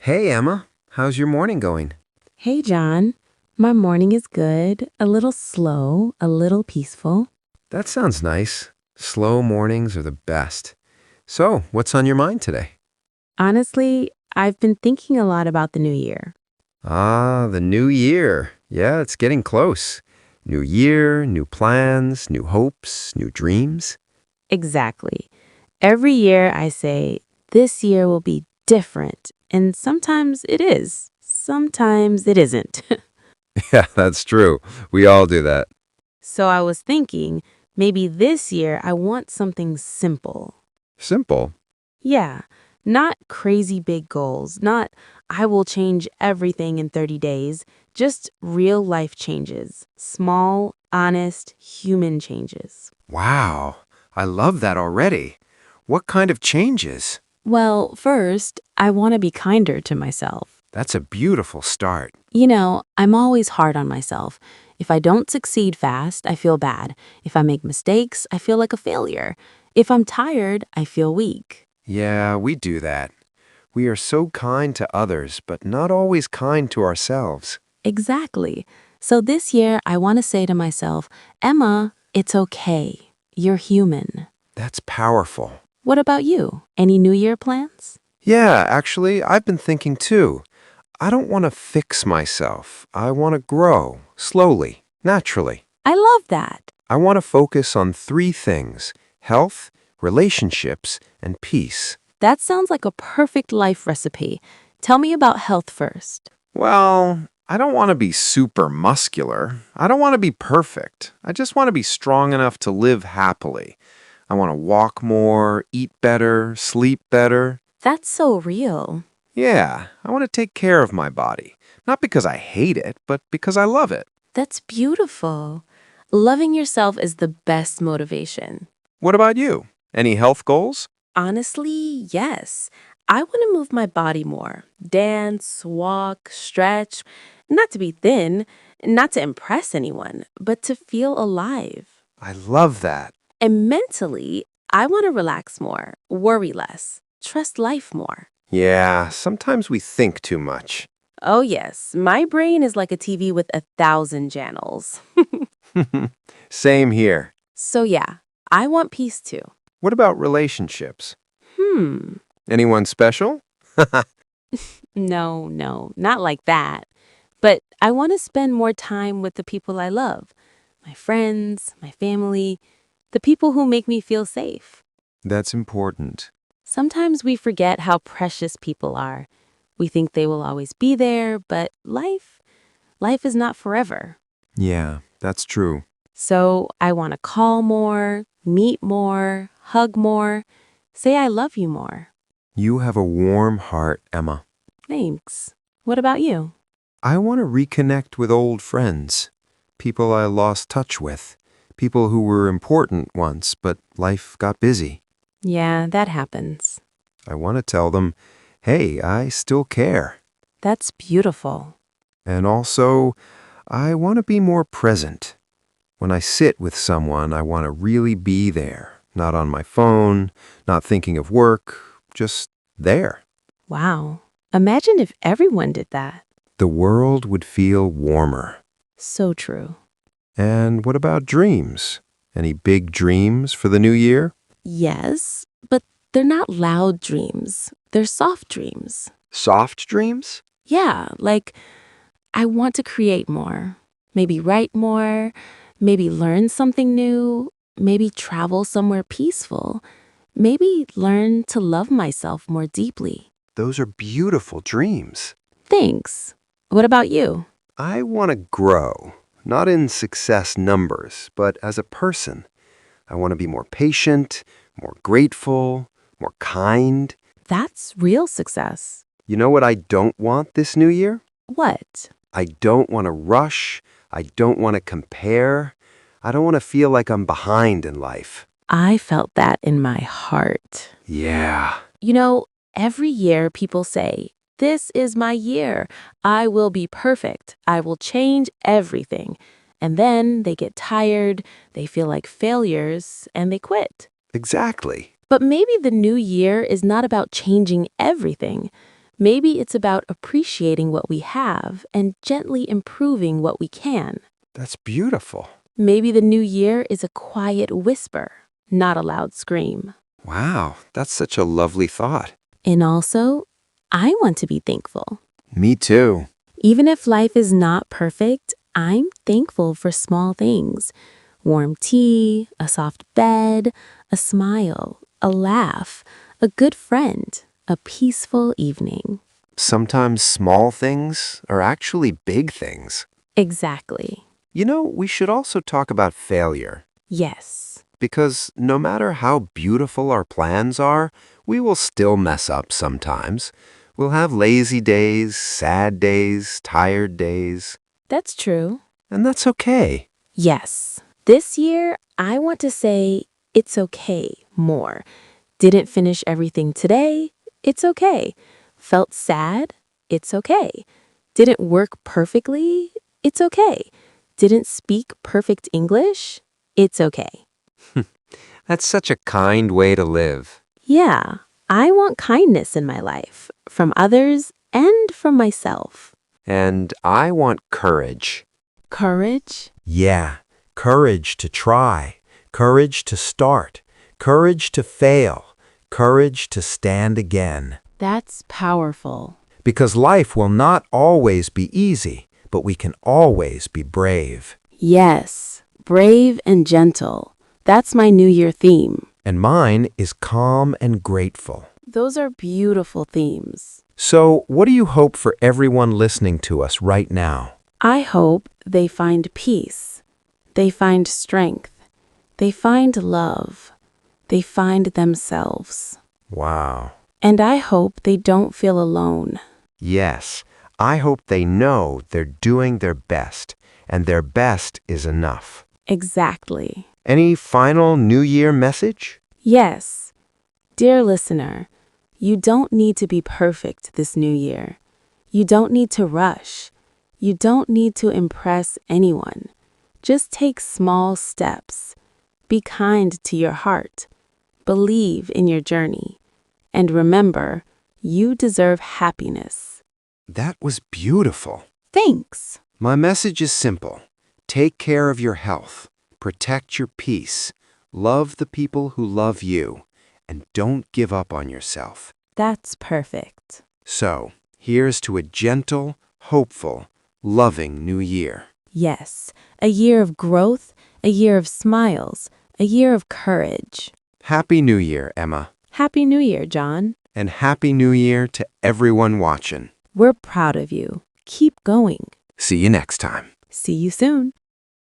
Hey, Emma. How's your morning going? Hey, John. My morning is good, a little slow, a little peaceful. That sounds nice. Slow mornings are the best. So, what's on your mind today? Honestly, I've been thinking a lot about the new year. Ah, the new year. Yeah, it's getting close. New year, new plans, new hopes, new dreams. Exactly. Every year I say, this year will be different. And sometimes it is, sometimes it isn't. Yeah, that's true. We all do that. So I was thinking, maybe this year I want something simple. Simple. Yeah, not crazy big goals, not I will change everything in 30 days, just real life changes, small, honest, human changes. Wow, I love that already. What kind of changes? Well, first, I want to be kinder to myself. That's a beautiful start. I'm always hard on myself. If I don't succeed fast, I feel bad. If I make mistakes, I feel like a failure. If I'm tired, I feel weak. Yeah, we do that. We are so kind to others, but not always kind to ourselves. Exactly. So this year, I want to say to myself, Emma, it's okay. You're human. That's powerful. What about you? Any New Year plans? Yeah, actually, I've been thinking too. I don't want to fix myself. I want to grow, slowly, naturally. I love that. I want to focus on three things: health, relationships, and peace. That sounds like a perfect life recipe. Tell me about health first. Well, I don't want to be super muscular. I don't want to be perfect. I just want to be strong enough to live happily. I want to walk more, eat better, sleep better. That's so real. Yeah, I want to take care of my body. Not because I hate it, but because I love it. That's beautiful. Loving yourself is the best motivation. What about you? Any health goals? Honestly, yes. I want to move my body more. Dance, walk, stretch. Not to be thin, not to impress anyone, but to feel alive. I love that. And mentally, I want to relax more, worry less, trust life more. Yeah, sometimes we think too much. Oh, yes, my brain is like a TV with 1,000 channels. Same here. So, yeah, I want peace too. What about relationships? Hmm. Anyone special? No, not like that. But I want to spend more time with the people I love, my friends, my family, the people who make me feel safe. That's important. Sometimes we forget how precious people are. We think they will always be there, but life is not forever. Yeah, that's true. So I want to call more, meet more, hug more, say I love you more. You have a warm heart, Emma. Thanks. What about you? I want to reconnect with old friends, people I lost touch with, people who were important once, but life got busy. Yeah, that happens. I want to tell them, hey, I still care. That's beautiful. And also, I want to be more present. When I sit with someone, I want to really be there, not on my phone, not thinking of work, just there. Wow. Imagine if everyone did that. The world would feel warmer. So true. And what about dreams? Any big dreams for the new year? Yes, but they're not loud dreams. They're soft dreams. Soft dreams? Yeah, like I want to create more, maybe write more, maybe learn something new, maybe travel somewhere peaceful, maybe learn to love myself more deeply. Those are beautiful dreams. Thanks. What about you? I want to grow, not in success numbers, but as a person. I want to be more patient, more grateful, more kind. That's real success. You know what I don't want this new year? What? I don't want to rush. I don't want to compare. I don't want to feel like I'm behind in life. I felt that in my heart. Yeah. Every year people say, this is my year. I will be perfect. I will change everything. And then they get tired, they feel like failures, and they quit. Exactly. But maybe the new year is not about changing everything. Maybe it's about appreciating what we have and gently improving what we can. That's beautiful. Maybe the new year is a quiet whisper, not a loud scream. Wow, that's such a lovely thought. And also, I want to be thankful. Me too. Even if life is not perfect, I'm thankful for small things. Warm tea, a soft bed, a smile, a laugh, a good friend, a peaceful evening. Sometimes small things are actually big things. Exactly. You know, we should also talk about failure. Yes. Because no matter how beautiful our plans are, we will still mess up sometimes. We'll have lazy days, sad days, tired days, That's true. and that's okay. Yes. This year, I want to say it's okay more. Didn't finish everything today? It's okay. Felt sad? It's okay. Didn't work perfectly? It's okay. Didn't speak perfect English? It's okay. That's such a kind way to live. Yeah, I want kindness in my life, from others and from myself. And I want courage. Courage? Yeah, courage to try, courage to start, courage to fail, courage to stand again. That's powerful. Because life will not always be easy, but we can always be brave. Yes, brave and gentle. That's my New Year theme. And mine is calm and grateful. Those are beautiful themes. So, what do you hope for everyone listening to us right now? I hope they find peace. They find strength. They find love. They find themselves. Wow. And I hope they don't feel alone. Yes, I hope they know they're doing their best, and their best is enough. Exactly. Any final New Year message? Yes. Dear listener, you don't need to be perfect this new year. You don't need to rush. You don't need to impress anyone. Just take small steps. Be kind to your heart. Believe in your journey. And remember, you deserve happiness. That was beautiful. Thanks. My message is simple. Take care of your health. Protect your peace. Love the people who love you. And don't give up on yourself. That's perfect. So, here's to a gentle, hopeful, loving new year. Yes, a year of growth, a year of smiles, a year of courage. Happy New Year, Emma. Happy New Year, John. And Happy New Year to everyone watching. We're proud of you. Keep going. See you next time. See you soon.